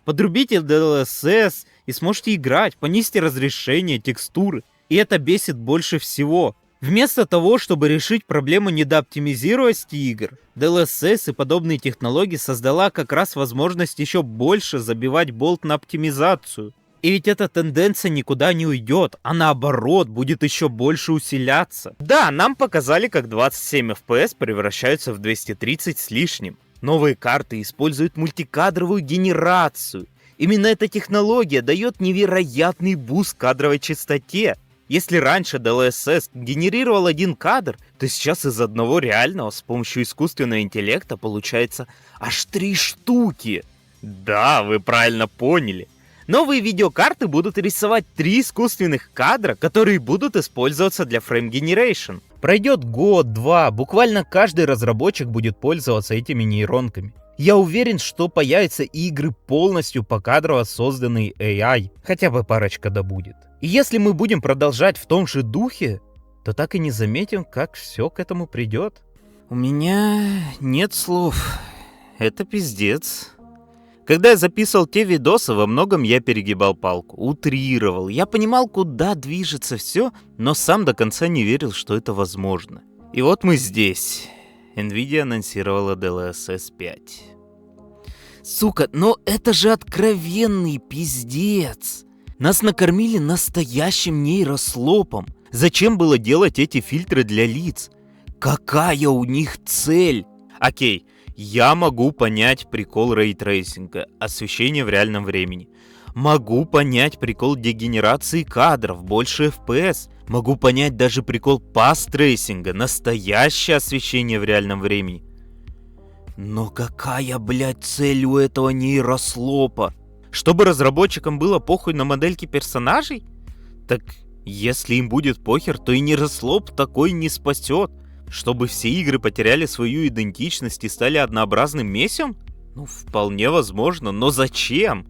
Подрубите DLSS и сможете играть, понизьте разрешение, текстуры. И это бесит больше всего. Вместо того, чтобы решить проблему недооптимизированности игр, DLSS и подобные технологии создала как раз возможность еще больше забивать болт на оптимизацию. И ведь эта тенденция никуда не уйдет, а наоборот будет еще больше усиляться. Да, нам показали, как 27 FPS превращаются в 230 с лишним. Новые карты используют мультикадровую генерацию. Именно эта технология дает невероятный буст кадровой частоте. Если раньше DLSS генерировал один кадр, то сейчас из одного реального с помощью искусственного интеллекта получается аж 3 штуки. Да, вы правильно поняли. Новые видеокарты будут рисовать 3 искусственных кадра, которые будут использоваться для Frame Generation. Пройдет год-два, буквально каждый разработчик будет пользоваться этими нейронками. Я уверен, что появятся игры полностью покадрово созданные AI, хотя бы парочка да будет. И если мы будем продолжать в том же духе, то так и не заметим, как все к этому придет. У меня нет слов. Это пиздец. Когда я записывал те видосы, во многом я перегибал палку, утрировал. Я понимал, куда движется все, но сам до конца не верил, что это возможно. И вот мы здесь. Nvidia анонсировала DLSS 5. Сука, но это же откровенный пиздец. Нас накормили настоящим нейрослопом. Зачем было делать эти фильтры для лиц? Какая у них цель? Окей. Я могу понять прикол рейтрейсинга, освещения в реальном времени. Могу понять прикол дегенерации кадров, больше FPS. Могу понять даже прикол пастрейсинга, настоящее освещение в реальном времени. Но какая, блядь, цель у этого нейрослопа? Чтобы разработчикам было похуй на модельки персонажей? Так если им будет похер, то и нейрослоп такой не спасет. Чтобы все игры потеряли свою идентичность и стали однообразным месем? Ну, вполне возможно, но зачем?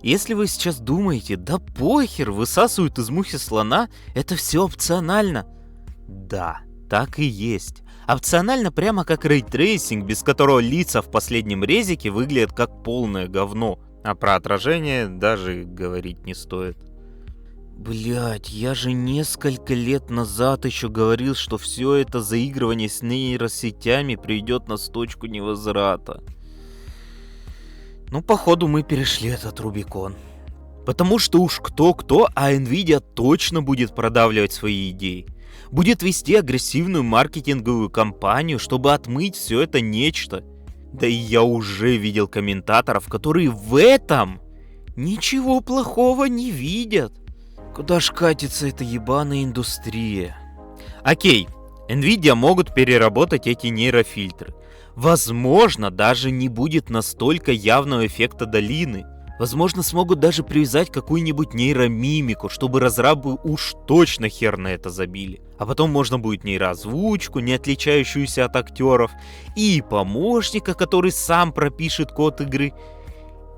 Если вы сейчас думаете, да похер, высасывают из мухи слона, это все опционально. Да, так и есть. Опционально прямо как рейтрейсинг, без которого лица в последнем резике выглядят как полное говно. А про отражение даже говорить не стоит. Блять, я же несколько лет назад еще говорил, что все это заигрывание с нейросетями приведет нас в точку невозврата. Ну, походу, мы перешли этот Рубикон. Потому что уж кто-кто, а Nvidia точно будет продавливать свои идеи. Будет вести агрессивную маркетинговую кампанию, чтобы отмыть все это нечто. Да и я уже видел комментаторов, которые в этом ничего плохого не видят. Куда ж катится эта ебаная индустрия? Окей, Nvidia могут переработать эти нейрофильтры. Возможно, даже не будет настолько явного эффекта долины. Возможно, смогут даже привязать какую-нибудь нейромимику, чтобы разрабы уж точно хер на это забили. А потом можно будет нейроозвучку, не отличающуюся от актеров, и помощника, который сам пропишет код игры.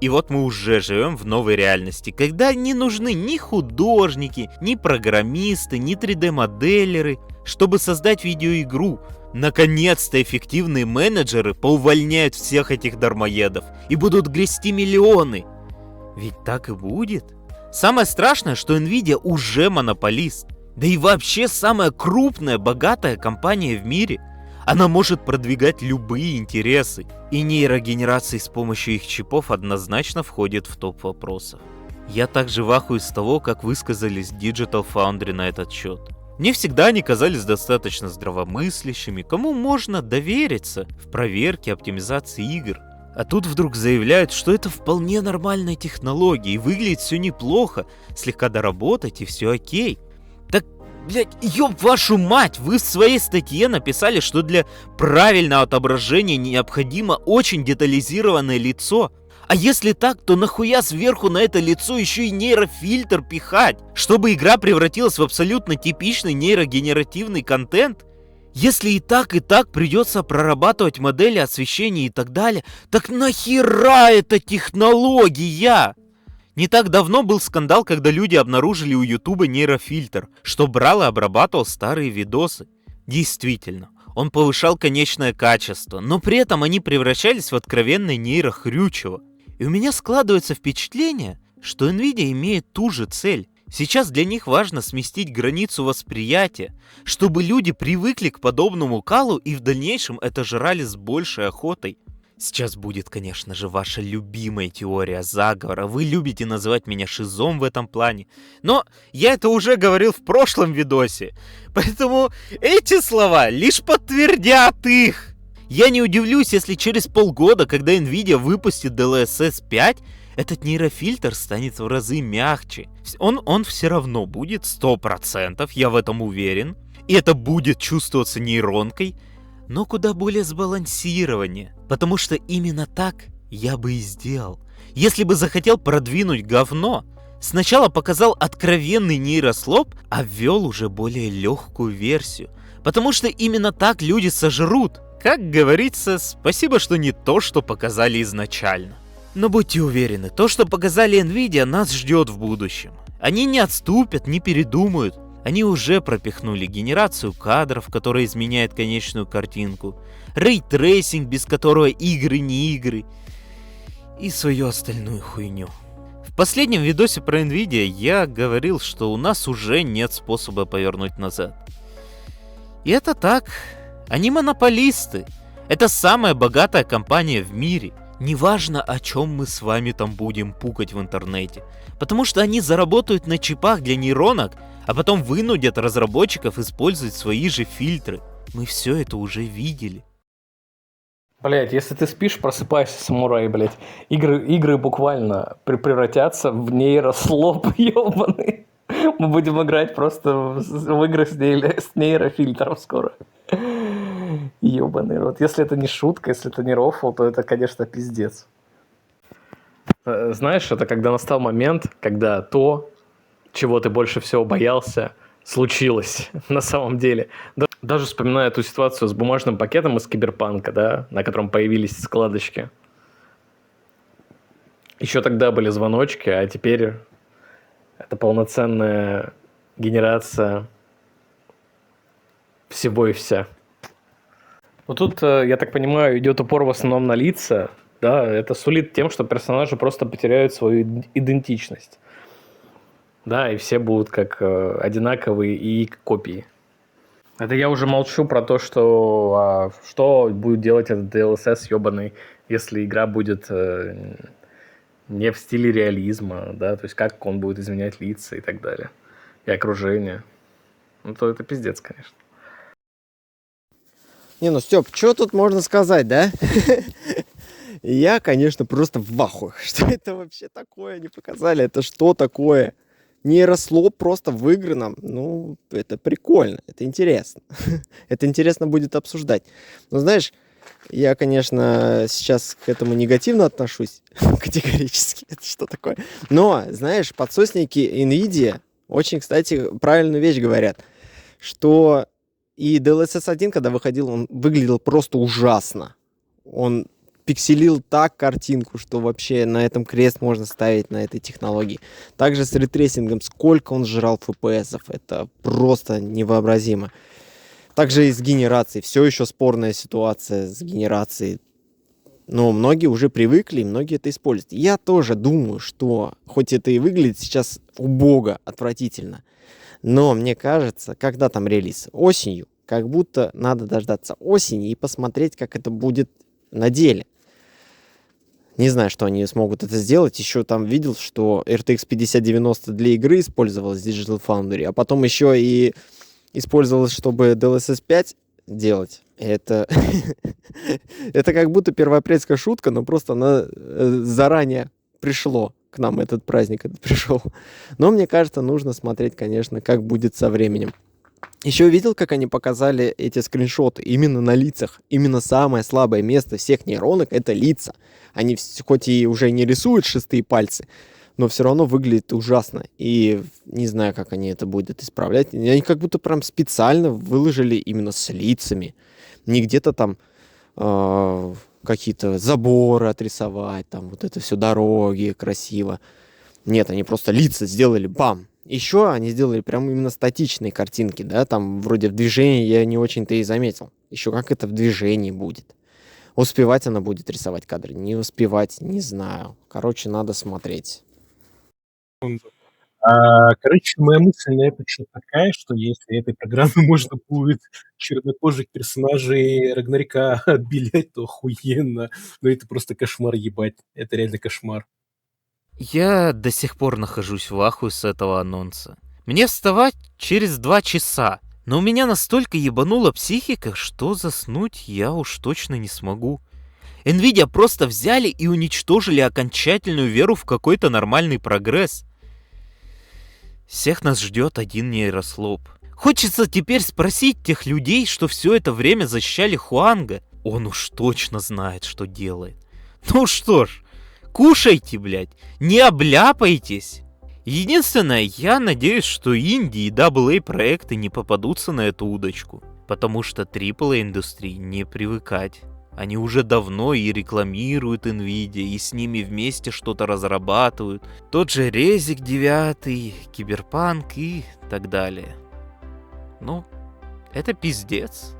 И вот мы уже живем в новой реальности, когда не нужны ни художники, ни программисты, ни 3D-моделеры, чтобы создать видеоигру. Наконец-то эффективные менеджеры поувольняют всех этих дармоедов и будут грести миллионы. Ведь так и будет. Самое страшное, что Nvidia уже монополист. Да и вообще самая крупная, богатая компания в мире. Она может продвигать любые интересы. И нейрогенерация с помощью их чипов однозначно входит в топ вопросов. Я также в ахуе с того, как высказались Digital Foundry на этот счет. Мне всегда они казались достаточно здравомыслящими, кому можно довериться в проверке оптимизации игр. А тут вдруг заявляют, что это вполне нормальная технология и выглядит все неплохо, слегка доработать и все окей. Так, блять, ёб вашу мать, вы в своей статье написали, что для правильного отображения необходимо очень детализированное лицо. А если так, то нахуя сверху на это лицо еще и нейрофильтр пихать, чтобы игра превратилась в абсолютно типичный нейрогенеративный контент? Если и так придется прорабатывать модели освещения и так далее, так нахера эта технология? Не так давно был скандал, когда люди обнаружили у Ютуба нейрофильтр, что брал и обрабатывал старые видосы. Действительно, он повышал конечное качество, но при этом они превращались в откровенное нейрохрючево. И у меня складывается впечатление, что Nvidia имеет ту же цель. Сейчас для них важно сместить границу восприятия, чтобы люди привыкли к подобному калу и в дальнейшем это жрали с большей охотой. Сейчас будет, конечно же, ваша любимая теория заговора. Вы любите называть меня шизом в этом плане. Но я это уже говорил в прошлом видосе. Поэтому эти слова лишь подтвердят их. Я не удивлюсь, если через полгода, когда Nvidia выпустит DLSS 5, этот нейрофильтр станет в разы мягче. Он все равно будет 100%, я в этом уверен. И это будет чувствоваться нейронкой, но куда более сбалансированнее. Потому что именно так я бы и сделал. Если бы захотел продвинуть говно, сначала показал откровенный нейрослоп, а ввел уже более легкую версию. Потому что именно так люди сожрут. Как говорится, спасибо, что не то, что показали изначально. Но будьте уверены, то, что показали Nvidia, нас ждет в будущем. Они не отступят, не передумают. Они уже пропихнули генерацию кадров, которая изменяет конечную картинку, рейтрейсинг, без которого игры не игры, и свою остальную хуйню. В последнем видосе про Nvidia я говорил, что у нас уже нет способа повернуть назад. И это так. Они монополисты. Это самая богатая компания в мире. Неважно, о чем мы с вами там будем пукать в интернете. Потому что они заработают на чипах для нейронок, а потом вынудят разработчиков использовать свои же фильтры. Мы все это уже видели. Блять, если ты спишь, просыпайся, самурай, блять. Игры буквально превратятся в нейрослоп, ёбаный. Мы будем играть просто в игры с нейрофильтром скоро. Ёбаный рот. Если это не шутка, если это не рофл, то это, конечно, пиздец. Знаешь, это когда настал момент, когда то, чего ты больше всего боялся, случилось на самом деле. Даже вспоминая эту ситуацию с бумажным пакетом из Киберпанка, да, на котором появились складочки. Еще тогда были звоночки, а теперь это полноценная генерация всего и вся. Вот тут, я так понимаю, идет упор в основном на лица. Да, это сулит тем, что персонажи просто потеряют свою идентичность. Да, и все будут как одинаковые и копии. Это я уже молчу про то, что будет делать этот DLSS ебаный, если игра будет не в стиле реализма, да, то есть как он будет изменять лица и так далее, и окружение. Ну, то это пиздец, конечно. Не, ну, Стёп, что тут можно сказать, да? Я, конечно, просто в ахуе. Что это вообще такое? Они показали, это что такое? Нейрослоп просто выиграно. Ну, это прикольно, это интересно. Это интересно будет обсуждать. Но знаешь, я, конечно, сейчас к этому негативно отношусь. Категорически. Это что такое? Но, знаешь, подсосники NVIDIA очень, кстати, правильную вещь говорят. Что и DLSS 1, когда выходил, он выглядел просто ужасно. Он пикселил так картинку, что вообще на этом крест можно ставить, на этой технологии. Также с ретрейсингом, сколько он жрал FPS-ов, это просто невообразимо. Также и с генерацией, все еще спорная ситуация с генерацией. Но многие уже привыкли, и многие это используют. Я тоже думаю, что хоть это и выглядит сейчас убого, отвратительно, но мне кажется, когда там релиз? Осенью. Как будто надо дождаться осени и посмотреть, как это будет на деле. Не знаю, что они смогут это сделать. Еще там видел, что RTX 5090 для игры использовалась в Digital Foundry, а потом еще и использовалась, чтобы DLSS 5 делать. Это это как будто первоапрельская шутка, но просто она заранее пришло к нам, этот праздник этот пришел. Но мне кажется, нужно смотреть, конечно, как будет со временем. Еще видел, как они показали эти скриншоты именно на лицах. Именно самое слабое место всех нейронок — это лица. Они хоть и уже не рисуют шестые пальцы, но все равно выглядит ужасно. И не знаю, как они это будут исправлять. Они как будто прям специально выложили именно с лицами. Не где-то там какие-то заборы отрисовать, там вот это все дороги красиво. Нет, они просто лица сделали, бам. Еще они сделали прям именно статичные картинки, да, там вроде в движении я не очень-то и заметил. Еще как это в движении будет. Успевать она будет рисовать кадры, не успевать, не знаю. Короче, надо смотреть. Короче, моя мысль на этот счет такая, что если этой программой можно будет чернокожих персонажей Рагнарёка отбелять, то охуенно. Но это просто кошмар, ебать. Это реально кошмар. Я до сих пор нахожусь в ахуе с этого анонса. Мне вставать через 2 часа, но у меня настолько ебанула психика, что заснуть я уж точно не смогу. Nvidia просто взяли и уничтожили окончательную веру в какой-то нормальный прогресс. Всех нас ждет один нейрослоп. Хочется теперь спросить тех людей, что все это время защищали Хуанга. Он уж точно знает, что делает. Ну что ж, кушайте, блядь, не обляпайтесь. Единственное, я надеюсь, что инди и AA проекты не попадутся на эту удочку. Потому что AAA индустрии не привыкать. Они уже давно и рекламируют Nvidia, и с ними вместе что-то разрабатывают. Тот же Резик 9, Киберпанк и так далее. Ну, это пиздец.